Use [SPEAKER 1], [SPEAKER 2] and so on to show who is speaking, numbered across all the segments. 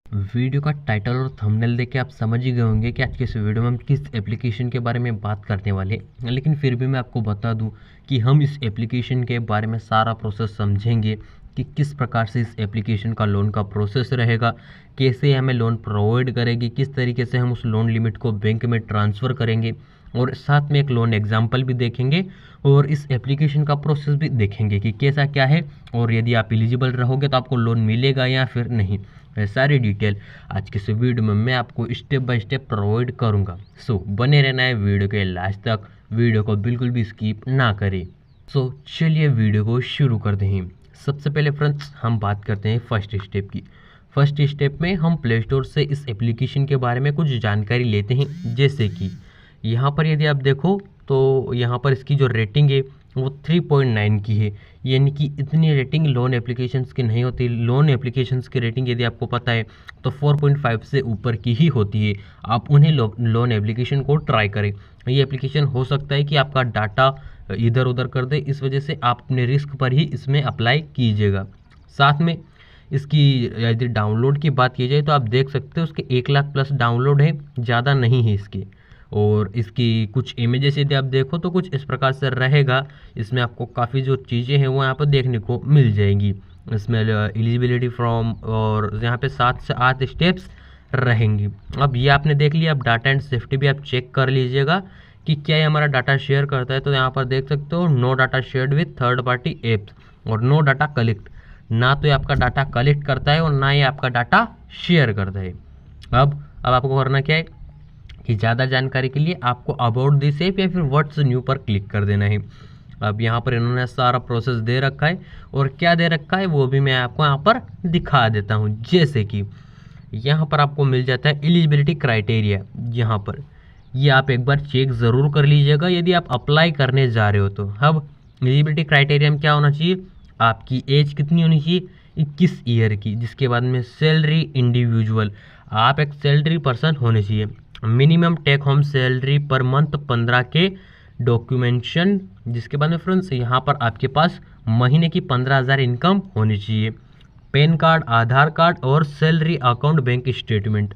[SPEAKER 1] Video का title और thumbnail देख के आप समझ ही गए होंगे कि आज के इस वीडियो में हम किस एप्लीकेशन के बारे में बात करने वाले हैं। लेकिन फिर भी मैं आपको बता दूं कि हम इस एप्लीकेशन के बारे में सारा प्रोसेस समझेंगे कि किस प्रकार से इस एप्लीकेशन का लोन का प्रोसेस रहेगा, कैसे हमें लोन प्रोवाइड करेगी, किस तरीके से हम उस लोन लिमिट को बैंक में ट्रांसफ़र करेंगे और साथ में एक लोन एग्जाम्पल भी देखेंगे और इस एप्लीकेशन का प्रोसेस भी देखेंगे कि कैसा क्या है और यदि आप एलिजिबल रहोगे तो आपको लोन मिलेगा या फिर नहीं। सारी डिटेल आज के इस वीडियो में मैं आपको स्टेप बाय स्टेप प्रोवाइड करूंगा। सो बने रहना है वीडियो के लास्ट तक, वीडियो को बिल्कुल भी स्किप ना करें। सो चलिए वीडियो को शुरू करते हैं। सबसे पहले फ्रेंड्स हम बात करते हैं फर्स्ट स्टेप की। फर्स्ट स्टेप में हम प्ले स्टोर से इस एप्लीकेशन के बारे में कुछ जानकारी लेते हैं। जैसे कि यहाँ पर यदि आप देखो तो यहाँ पर इसकी जो रेटिंग है वो 3.9 की है, यानी कि इतनी रेटिंग लोन एप्लीकेशंस की नहीं होती। लोन एप्लीकेशंस की रेटिंग यदि आपको पता है तो 4.5 से ऊपर की ही होती है। आप उन्हें लोन एप्लीकेशन को ट्राई करें। ये एप्लीकेशन हो सकता है कि आपका डाटा इधर उधर कर दे, इस वजह से आप अपने रिस्क पर ही इसमें अप्लाई कीजिएगा। साथ में इसकी यदि डाउनलोड की बात की जाए तो आप देख सकते हो उसके 1 लाख प्लस डाउनलोड है, ज़्यादा नहीं है इसके। और इसकी कुछ इमेजेस यदि आप देखो तो कुछ इस प्रकार से रहेगा। इसमें आपको काफ़ी जो चीज़ें हैं वो यहाँ पर देखने को मिल जाएंगी। इसमें एलिजिबिलिटी फ्रॉम और यहाँ पे 7 से 8 स्टेप्स रहेंगी। अब ये आपने देख लिया। अब डाटा एंड सेफ्टी भी आप चेक कर लीजिएगा कि क्या ये हमारा डाटा शेयर करता है। तो यहाँ पर देख सकते हो no data shared with third party apps और नो डाटा कलेक्ट। ना तो ये आपका डाटा कलेक्ट करता है और ना ही आपका डाटा शेयर करता है। अब आपको करना क्या है कि ज़्यादा जानकारी के लिए आपको अबाउट दिस ऐप या फिर व्हाट्स न्यू पर क्लिक कर देना है। अब यहाँ पर इन्होंने सारा प्रोसेस दे रखा है और क्या दे रखा है वो भी मैं आपको यहाँ पर दिखा देता हूँ। जैसे कि यहाँ पर आपको मिल जाता है एलिजिबिलिटी क्राइटेरिया। यहाँ पर ये आप एक बार चेक ज़रूर कर लीजिएगा यदि आप अप्लाई करने जा रहे हो तो। अब एलिजिबिलिटी क्राइटेरिया में क्या होना चाहिए, आपकी एज कितनी होनी चाहिए, 21 ईयर की। जिसके बाद में सैलरी इंडिविजुअल, आप एक सैलरी पर्सन होने चाहिए। Minimum take home salary per month 15 के डॉक्यूमेंटेशन। जिसके बाद में फ्रेंड्स यहाँ पर आपके पास महीने की 15,000 इनकम होनी चाहिए। पैन कार्ड, आधार कार्ड और सैलरी अकाउंट बैंक स्टेटमेंट।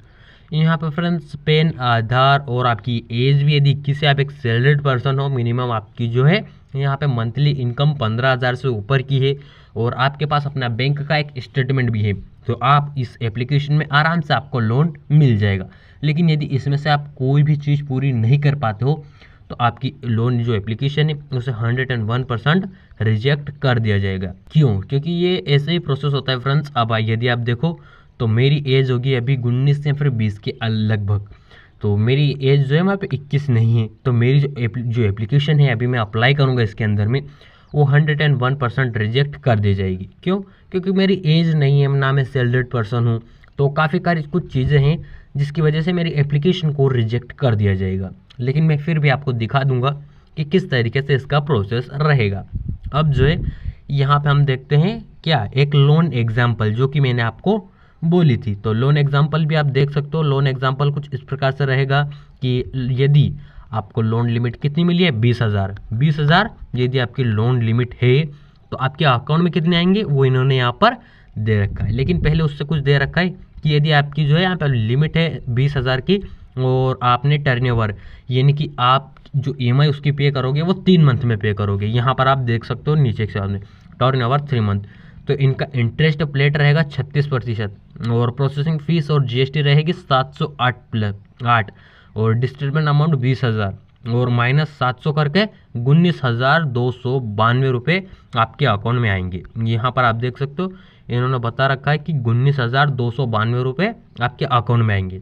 [SPEAKER 1] यहाँ पर फ्रेंड्स पैन, आधार और आपकी एज भी यदि 21 से आप एक सैलरीड पर्सन हो, मिनिमम आपकी जो है यहाँ पे मंथली इनकम 15,000 से ऊपर की है और आपके पास अपना बैंक का एक स्टेटमेंट भी है, तो आप इस एप्लीकेशन में आराम से आपको लोन मिल जाएगा। लेकिन यदि इसमें से आप कोई भी चीज़ पूरी नहीं कर पाते हो तो आपकी लोन जो एप्लीकेशन है उसे 101% रिजेक्ट कर दिया जाएगा। क्यों? क्योंकि ये ऐसे ही प्रोसेस होता है फ्रेंड्स। अब यदि आप देखो तो मेरी एज होगी अभी 19 या फिर 20 के लगभग, तो मेरी एज जो है वहाँ पे 21 नहीं है। तो मेरी जो एप्लीकेशन है अभी मैं अप्लाई करूँगा इसके अंदर में, वो 101% रिजेक्ट कर दी जाएगी। क्यों? क्योंकि मेरी एज नहीं है, ना मैं सैलरीड पर्सन हूँ। तो काफ़ी सारी कुछ चीज़ें हैं जिसकी वजह से मेरी एप्लीकेशन को रिजेक्ट कर दिया जाएगा। लेकिन मैं फिर भी आपको दिखा दूंगा कि किस तरीके से इसका प्रोसेस रहेगा। अब जो है यहाँ पे हम देखते हैं क्या, एक लोन एग्जाम्पल जो कि मैंने आपको बोली थी। तो लोन एग्जाम्पल भी आप देख सकते हो। लोन एग्जाम्पल कुछ इस प्रकार से रहेगा कि यदि आपको लोन लिमिट कितनी मिली है, 20,000 यदि आपकी लोन लिमिट है तो आपके अकाउंट में कितने आएंगे वो इन्होंने यहाँ पर दे रखा है। लेकिन पहले उससे कुछ दे रखा है कि यदि आपकी जो है यहाँ पर लिमिट है 20,000 की और आपने टर्नओवर यानी कि आप जो EMI उसकी पे करोगे वो 3 मंथ में पे करोगे। यहाँ पर आप देख सकते हो नीचे के सामने टर्नओवर 3 मंथ, तो इनका इंटरेस्ट प्लेट रहेगा 36% और प्रोसेसिंग फीस और GST रहेगी 708 और डिस्ट्रीब्यूशन अमाउंट 20,000 और -700 करके 19,292 रुपये आपके अकाउंट में आएंगे। यहाँ पर आप देख सकते हो इन्होंने बता रखा है कि 19,292 रुपये आपके अकाउंट में आएंगे।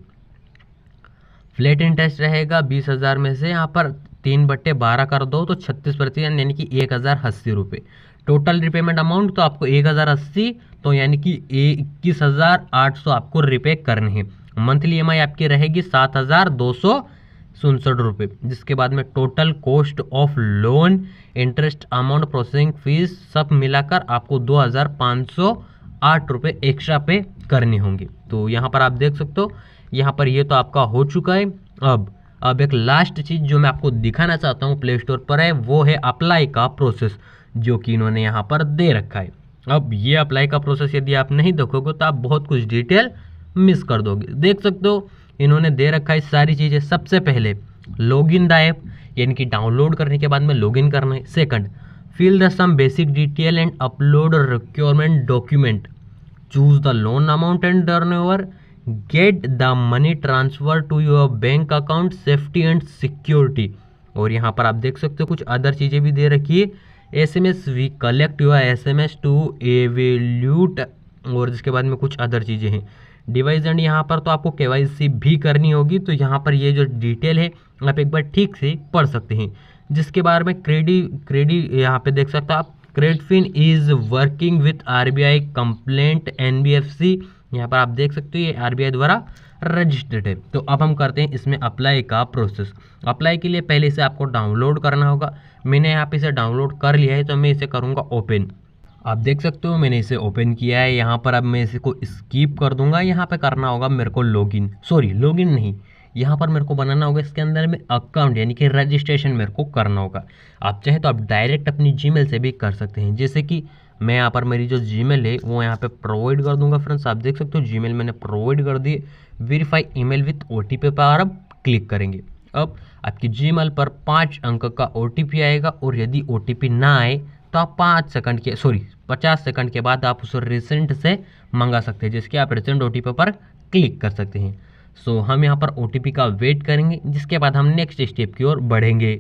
[SPEAKER 1] फ्लैट इंटरेस्ट रहेगा 20,000 में से यहाँ पर 3/12 कर दो तो 36% यानी कि 1,080 रुपये। टोटल रिपेमेंट अमाउंट तो आपको 1,080, तो यानी कि 21,800 आपको रिपे करने हैं। मंथली EMI आपकी रहेगी 7,267 रुपये। जिसके बाद में total cost of loan, interest amount, processing fees सब मिलाकर आपको 2,508 रुपये एक्स्ट्रा पे करने होंगे। तो यहाँ पर आप देख सकते हो यहाँ पर ये तो आपका हो चुका है। अब एक लास्ट चीज़ जो मैं आपको दिखाना चाहता हूँ प्ले स्टोर पर है, वो है अप्लाई का प्रोसेस जो कि इन्होंने यहाँ पर दे रखा है। अब ये अप्लाई का प्रोसेस यदि आप नहीं देखोगे तो आप बहुत कुछ डिटेल मिस कर दोगे। देख सकते हो इन्होंने दे रखा है सारी चीज़ें। सबसे पहले लॉगिन द ऐप, यानी कि डाउनलोड करने के बाद में लॉगिन करना है। Second, fill the some basic detail and upload requirement document, choose the loan amount and turnover, get the money transfer to your bank account, safety and security. और यहाँ पर आप देख सकते हो कुछ अदर चीज़ें भी दे रखी है। SMS we collect your SMS to evaluate, और जिसके बाद में कुछ अदर चीज़ें हैं। डिवाइस एंड यहाँ पर तो आपको KYC भी करनी होगी, तो यहाँ पर ये जो डिटेल है आप एक बार ठीक से पढ़ सकते हैं। जिसके बारे में क्रेडिट यहाँ पे देख सकते हो आप, Credfin is working with RBI complaint NBFC। यहाँ पर आप देख सकते हो ये RBI द्वारा रजिस्टर्ड है। तो अब हम करते हैं इसमें अप्लाई का प्रोसेस। अप्लाई के लिए पहले इसे आपको डाउनलोड करना होगा। मैंने यहाँ पे इसे डाउनलोड कर लिया है, तो मैं इसे करूँगा ओपन। आप देख सकते हो मैंने इसे ओपन किया है। यहाँ पर अब मैं इसे को स्किप कर दूंगा। यहाँ पे करना होगा मेरे को लॉगिन नहीं, यहाँ पर मेरे को बनाना होगा इसके अंदर में अकाउंट, यानी कि रजिस्ट्रेशन मेरे को करना होगा। आप चाहे तो आप डायरेक्ट अपनी जीमेल से भी कर सकते हैं। जैसे कि मैं यहाँ पर मेरी जो जीमेल है वो यहाँ पे प्रोवाइड कर दूंगा। फ्रेंड्स आप देख सकते हो जीमेल मैंने प्रोवाइड कर दी। वेरीफाई ईमेल विथ OTP पर अब क्लिक करेंगे। अब आपकी जीमेल पर 5 अंक का OTP आएगा, और यदि OTP ना आए तो आप 50 सेकंड के बाद आप उसे रिसेंट से मंगा सकते हैं, जिसके आप रिसेंट OTP पर क्लिक कर सकते हैं। सो हम यहाँ पर OTP का वेट करेंगे, जिसके बाद हम नेक्स्ट स्टेप की ओर बढ़ेंगे।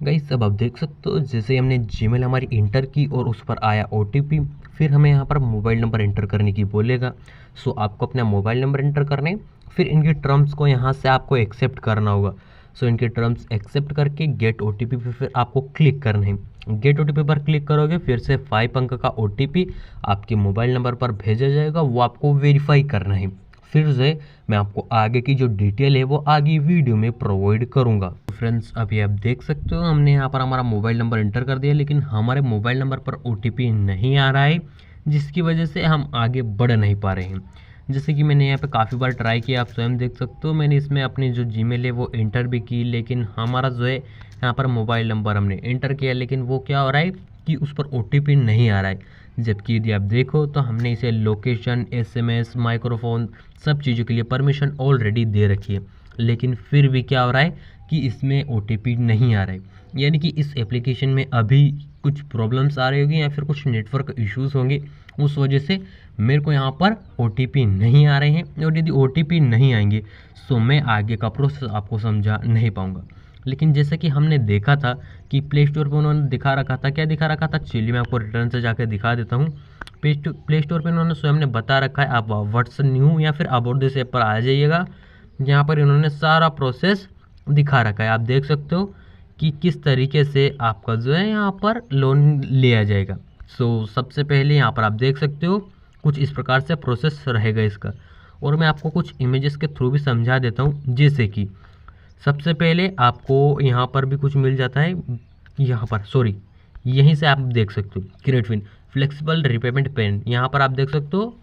[SPEAKER 1] गाइस अब आप देख सकते हो जैसे हमने जीमेल हमारी इंटर की और उस पर आया OTP, फिर हमें यहाँ पर मोबाइल नंबर एंटर करने की बोलेगा। सो आपको अपना मोबाइल नंबर एंटर करने, फिर इनके टर्म्स को यहाँ से आपको एक्सेप्ट करना होगा। सो इनके टर्म्स एक्सेप्ट करके गेट OTP पे फिर आपको क्लिक करना है। गेट OTP पर क्लिक करोगे, फिर से 5 अंक का OTP आपके मोबाइल नंबर पर भेजा जाएगा, वो आपको वेरीफाई करना है। फिर से मैं आपको आगे की जो डिटेल है वो आगे वीडियो में प्रोवाइड करूंगा। फ्रेंड्स अभी आप देख सकते हो हमने यहाँ पर हमारा मोबाइल नंबर एंटर कर दिया, लेकिन हमारे मोबाइल नंबर पर OTP नहीं आ रहा है, जिसकी वजह से हम आगे बढ़ नहीं पा रहे हैं। जैसे कि मैंने यहाँ पे काफ़ी बार ट्राई किया, आप स्वयं देख सकते हो। मैंने इसमें अपनी जो जीमेल है वो एंटर भी की, लेकिन हमारा जो है यहाँ पर मोबाइल नंबर हमने एंटर किया, लेकिन वो क्या हो रहा है कि उस पर OTP नहीं आ रहा है। जबकि यदि आप देखो तो हमने इसे लोकेशन, SMS, माइक्रोफोन सब चीज़ों के लिए परमिशन ऑलरेडी दे रखी है, लेकिन फिर भी क्या हो रहा है कि इसमें OTP नहीं आ रहा है। यानी कि इस एप्लीकेशन में अभी कुछ प्रॉब्लम्स आ रही होगी या फिर कुछ नेटवर्क इश्यूज़ होंगे, उस वजह से मेरे को यहाँ पर OTP नहीं आ रहे हैं। और यदि OTP नहीं आएंगे तो मैं आगे का प्रोसेस आपको समझा नहीं पाऊँगा। लेकिन जैसे कि हमने देखा था कि प्ले स्टोर पर उन्होंने दिखा रखा था, क्या दिखा रखा था, चलिए मैं आपको रिटर्न से जाकर दिखा देता हूँ। प्ले स्टोर पर इन्होंने स्वयं ने बता रखा है, आप व्हाट्स न्यू या फिर अबाउट दिस ऐप पर आ जाइएगा। यहाँ पर इन्होंने सारा प्रोसेस दिखा रखा है। आप देख सकते हो कि किस तरीके से आपका जो है यहाँ पर लोन लिया जाएगा। सो सबसे पहले यहाँ पर आप देख सकते हो कुछ इस प्रकार से प्रोसेस रहेगा इसका, और मैं आपको कुछ इमेजेस के थ्रू भी समझा देता हूँ। जैसे कि सबसे पहले आपको यहाँ पर भी कुछ मिल जाता है, यहाँ पर यहीं से आप देख सकते हो क्रेडफिन फ्लेक्सिबल रीपेमेंट पेन। यहाँ पर आप देख सकते हो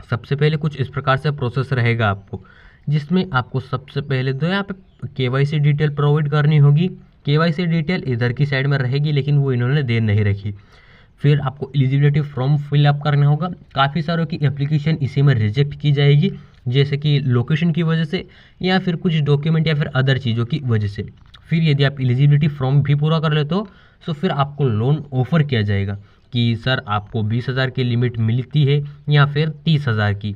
[SPEAKER 1] सबसे पहले कुछ इस प्रकार से प्रोसेस रहेगा आपको, जिसमें आपको सबसे पहले तो यहाँ पे KYC डिटेल प्रोवाइड करनी होगी। KYC डिटेल इधर की साइड में रहेगी, लेकिन वो इन्होंने दे नहीं रखी। फिर आपको एलिजिबिलिटी फॉर्म फिलअप करना होगा। काफ़ी सारों की एप्लीकेशन इसी में रिजेक्ट की जाएगी, जैसे कि लोकेशन की वजह से या फिर कुछ डॉक्यूमेंट या फिर अदर चीज़ों की वजह से। फिर यदि आप एलिजिबिलिटी फॉर्म भी पूरा कर लेते हो तो फिर आपको लोन ऑफर किया जाएगा कि सर आपको 20,000 की लिमिट मिलती है या फिर 30,000 की।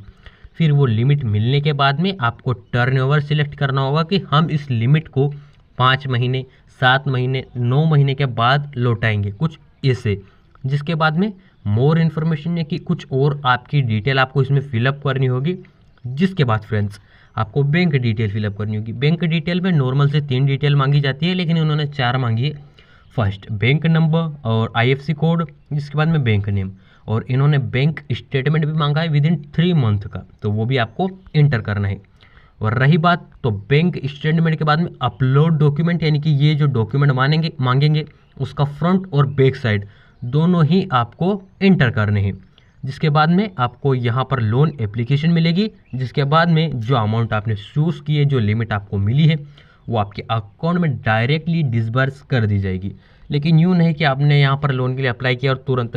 [SPEAKER 1] फिर वो लिमिट मिलने के बाद में आपको टर्नओवर सिलेक्ट करना होगा कि हम इस लिमिट को 5 महीने, 7 महीने, 9 महीने के बाद लौटाएंगे, कुछ ऐसे। जिसके बाद में मोर इन्फॉर्मेशन है कि कुछ और आपकी डिटेल आपको इसमें फिलअप करनी होगी। जिसके बाद फ्रेंड्स आपको बैंक डिटेल फिलअप करनी होगी। बैंक डिटेल में नॉर्मल से 3 डिटेल मांगी जाती है, लेकिन उन्होंने 4 मांगी है। फर्स्ट बैंक नंबर और IFSC कोड, जिसके बाद में बैंक नेम, और इन्होंने बैंक स्टेटमेंट भी मांगा है विदिन 3 मंथ का, तो वो भी आपको इंटर करना है। और रही बात तो बैंक स्टेटमेंट के बाद में अपलोड डॉक्यूमेंट, यानी कि ये जो डॉक्यूमेंट मांगेंगे उसका फ्रंट और बैक साइड दोनों ही आपको इंटर करने हैं। जिसके बाद में आपको यहाँ पर लोन एप्लीकेशन मिलेगी, जिसके बाद में जो अमाउंट आपने चूज़ की है, जो लिमिट आपको मिली है, वो आपके अकाउंट में डायरेक्टली डिसबर्स कर दी जाएगी। लेकिन यूँ नहीं कि आपने यहाँ पर लोन के लिए अप्लाई किया और तुरंत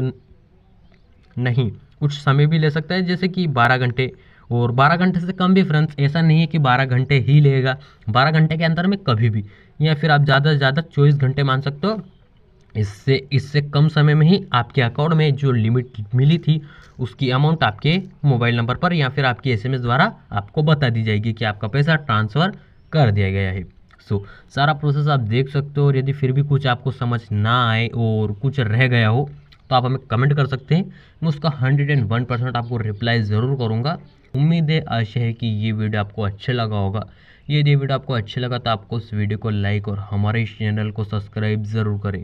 [SPEAKER 1] नहीं, कुछ समय भी ले सकता है, जैसे कि 12 घंटे और 12 घंटे से कम भी फ्रेंड्स, ऐसा नहीं है कि 12 घंटे ही लेगा, 12 घंटे के अंदर में कभी भी, या फिर आप ज़्यादा से ज़्यादा 24 घंटे मान सकते हो। इससे कम समय में ही आपके अकाउंट में जो लिमिट मिली थी उसकी अमाउंट आपके मोबाइल नंबर पर या फिर आपकी एसएमएस द्वारा आपको बता दी जाएगी कि आपका पैसा ट्रांसफ़र कर दिया गया है। सारा प्रोसेस आप देख सकते हो, और यदि फिर भी कुछ आपको समझ ना आए और कुछ रह गया हो तो आप हमें कमेंट कर सकते हैं, मैं उसका 101% आपको रिप्लाई ज़रूर करूँगा। उम्मीद है, आशा है कि ये वीडियो आपको अच्छा लगा होगा। यदि ये वीडियो आपको अच्छा लगा तो आपको इस वीडियो को लाइक और हमारे इस चैनल को सब्सक्राइब ज़रूर करें।